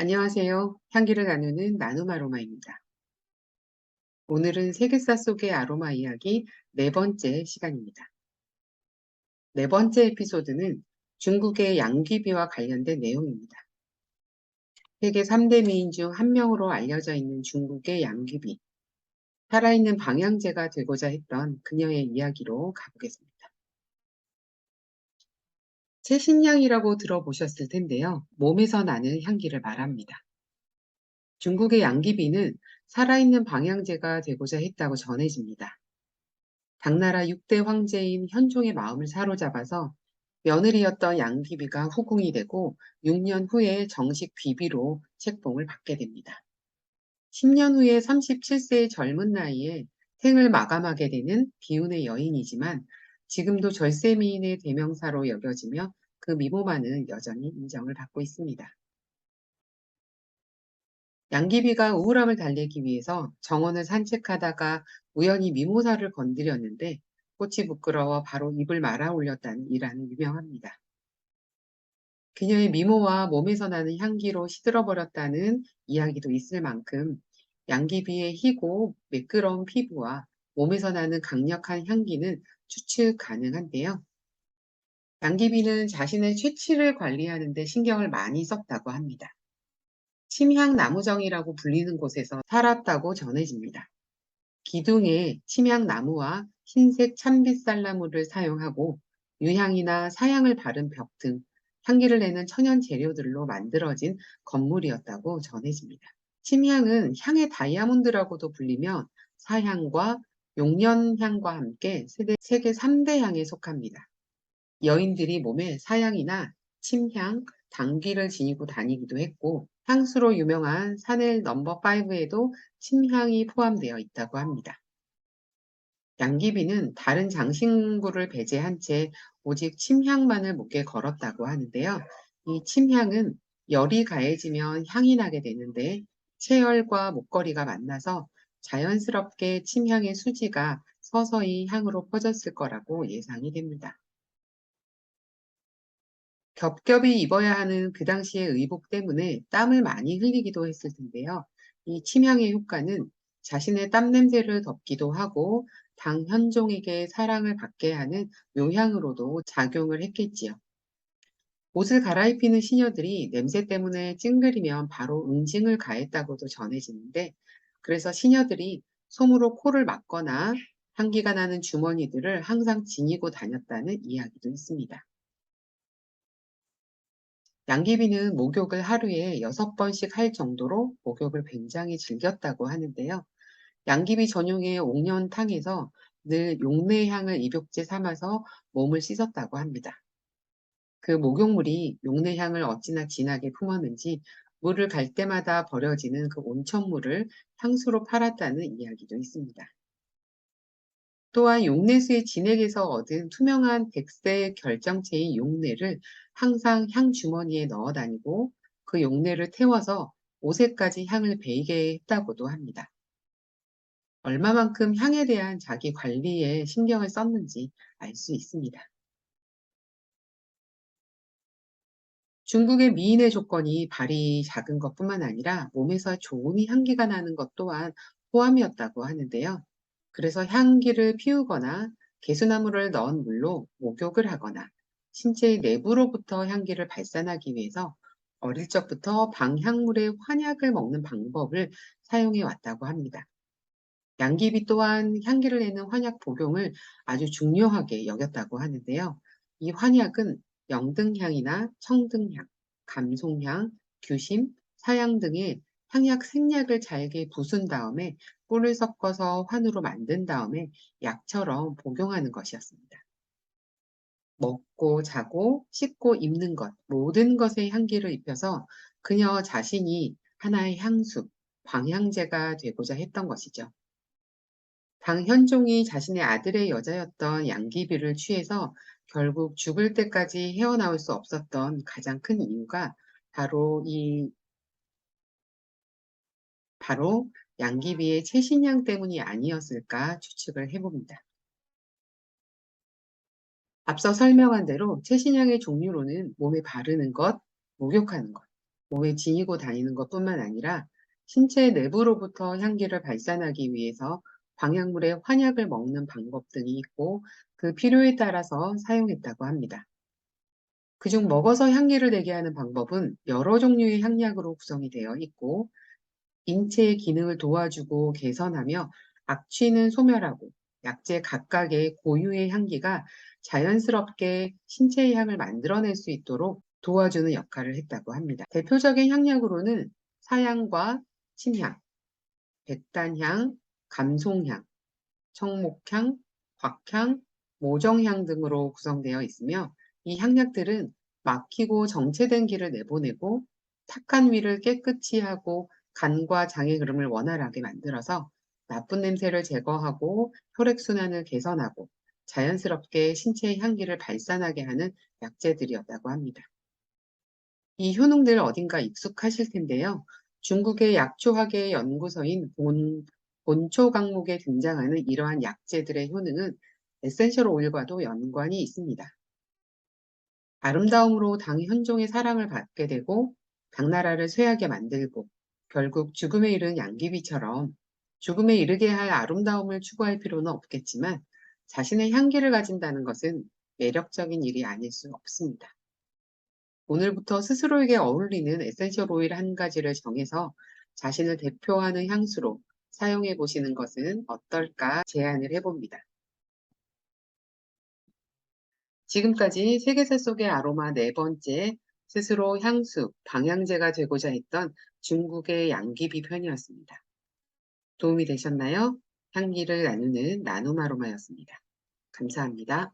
안녕하세요. 향기를 나누는 나눔 아로마입니다. 오늘은 세계사 속의 아로마 이야기 네 번째 시간입니다. 네 번째 에피소드는 중국의 양귀비와 관련된 내용입니다. 세계 3대 미인 중 한 명으로 알려져 있는 중국의 양귀비. 살아있는 방향제가 되고자 했던 그녀의 이야기로 가보겠습니다. 채신향이라고 들어보셨을 텐데요. 몸에서 나는 향기를 말합니다. 중국의 양귀비는 살아있는 방향제가 되고자 했다고 전해집니다. 당나라 6대 황제인 현종의 마음을 사로잡아서 며느리였던 양귀비가 후궁이 되고 6년 후에 정식 비비로 책봉을 받게 됩니다. 10년 후에 37세의 젊은 나이에 생을 마감하게 되는 비운의 여인이지만 지금도 절세미인의 대명사로 여겨지며 그 미모만은 여전히 인정을 받고 있습니다. 양귀비가 우울함을 달래기 위해서 정원을 산책하다가 우연히 미모사를 건드렸는데 꽃이 부끄러워 바로 입을 말아 올렸다는 일화는 유명합니다. 그녀의 미모와 몸에서 나는 향기로 시들어버렸다는 이야기도 있을 만큼 양귀비의 희고 매끄러운 피부와 몸에서 나는 강력한 향기는 추측 가능한데요. 양귀비는 자신의 체취를 관리하는 데 신경을 많이 썼다고 합니다. 침향나무정이라고 불리는 곳에서 살았다고 전해집니다. 기둥에 침향나무와 흰색 참빗살나무를 사용하고 유향이나 사향을 바른 벽 등 향기를 내는 천연 재료들로 만들어진 건물이었다고 전해집니다. 침향은 향의 다이아몬드라고도 불리며 사향과 용련향과 함께 세계 3대 향에 속합니다. 여인들이 몸에 사향이나 침향, 당귀를 지니고 다니기도 했고 향수로 유명한 사넬 넘버 5에도 침향이 포함되어 있다고 합니다. 양귀비는 다른 장신구를 배제한 채 오직 침향만을 목에 걸었다고 하는데요. 이 침향은 열이 가해지면 향이 나게 되는데 체열과 목걸이가 만나서 자연스럽게 침향의 수지가 서서히 향으로 퍼졌을 거라고 예상이 됩니다. 겹겹이 입어야 하는 그 당시의 의복 때문에 땀을 많이 흘리기도 했을 텐데요. 이 침향의 효과는 자신의 땀 냄새를 덮기도 하고 당 현종에게 사랑을 받게 하는 묘향으로도 작용을 했겠지요. 옷을 갈아입히는 시녀들이 냄새 때문에 찡그리면 바로 응징을 가했다고도 전해지는데 그래서 시녀들이 솜으로 코를 막거나 향기가 나는 주머니들을 항상 지니고 다녔다는 이야기도 있습니다. 양귀비는 목욕을 하루에 6번씩 할 정도로 목욕을 굉장히 즐겼다고 하는데요. 양귀비 전용의 옥년탕에서 늘 용내향을 입욕제 삼아서 몸을 씻었다고 합니다. 그 목욕물이 용내향을 어찌나 진하게 품었는지 물을 갈 때마다 버려지는 그 온천물을 향수로 팔았다는 이야기도 있습니다. 또한 용내수의 진액에서 얻은 투명한 백색 결정체인 용내를 항상 향 주머니에 넣어 다니고 그 용내를 태워서 옷에까지 향을 배이게 했다고도 합니다. 얼마만큼 향에 대한 자기 관리에 신경을 썼는지 알 수 있습니다. 중국의 미인의 조건이 발이 작은 것뿐만 아니라 몸에서 좋은 향기가 나는 것 또한 포함이었다고 하는데요. 그래서 향기를 피우거나 개수나무를 넣은 물로 목욕을 하거나 신체의 내부로부터 향기를 발산하기 위해서 어릴 적부터 방향물의 환약을 먹는 방법을 사용해 왔다고 합니다. 양귀비 또한 향기를 내는 환약 복용을 아주 중요하게 여겼다고 하는데요. 이 환약은 영등향이나 청등향, 감송향, 규심, 사향 등의 향약 생약을 잘게 부순 다음에 꿀을 섞어서 환으로 만든 다음에 약처럼 복용하는 것이었습니다. 먹고 자고 씻고 입는 것 모든 것에 향기를 입혀서 그녀 자신이 하나의 향수, 방향제가 되고자 했던 것이죠. 당 현종이 자신의 아들의 여자였던 양귀비를 취해서 결국 죽을 때까지 헤어나올 수 없었던 가장 큰 이유가 바로 바로 양귀비의 채신양 때문이 아니었을까 추측을 해봅니다. 앞서 설명한 대로 채신양의 종류로는 몸에 바르는 것, 목욕하는 것, 몸에 지니고 다니는 것뿐만 아니라 신체 내부로부터 향기를 발산하기 위해서 방향물의 환약을 먹는 방법 등이 있고 그 필요에 따라서 사용했다고 합니다. 그중 먹어서 향기를 내게 하는 방법은 여러 종류의 향약으로 구성이 되어 있고 인체의 기능을 도와주고 개선하며 악취는 소멸하고 약재 각각의 고유의 향기가 자연스럽게 신체의 향을 만들어낼 수 있도록 도와주는 역할을 했다고 합니다. 대표적인 향약으로는 사향과 침향, 백단향, 감송향, 청목향, 곽향, 모정향 등으로 구성되어 있으며 이 향약들은 막히고 정체된 기를 내보내고 탁한 위를 깨끗이 하고 간과 장의 흐름을 원활하게 만들어서 나쁜 냄새를 제거하고 혈액순환을 개선하고 자연스럽게 신체의 향기를 발산하게 하는 약재들이었다고 합니다. 이 효능들 어딘가 익숙하실 텐데요. 중국의 약초학의 연구소인 본초 강목에 등장하는 이러한 약재들의 효능은 에센셜 오일과도 연관이 있습니다. 아름다움으로 당 현종의 사랑을 받게 되고 당나라를 쇠하게 만들고 결국 죽음에 이른 양귀비처럼 죽음에 이르게 할 아름다움을 추구할 필요는 없겠지만 자신의 향기를 가진다는 것은 매력적인 일이 아닐 수 없습니다. 오늘부터 스스로에게 어울리는 에센셜 오일 한 가지를 정해서 자신을 대표하는 향수로 사용해 보시는 것은 어떨까 제안을 해봅니다. 지금까지 세계사 속의 아로마 네 번째, 스스로 향수, 방향제가 되고자 했던 중국의 양귀비 편이었습니다. 도움이 되셨나요? 향기를 나누는 나눔 아로마였습니다. 감사합니다.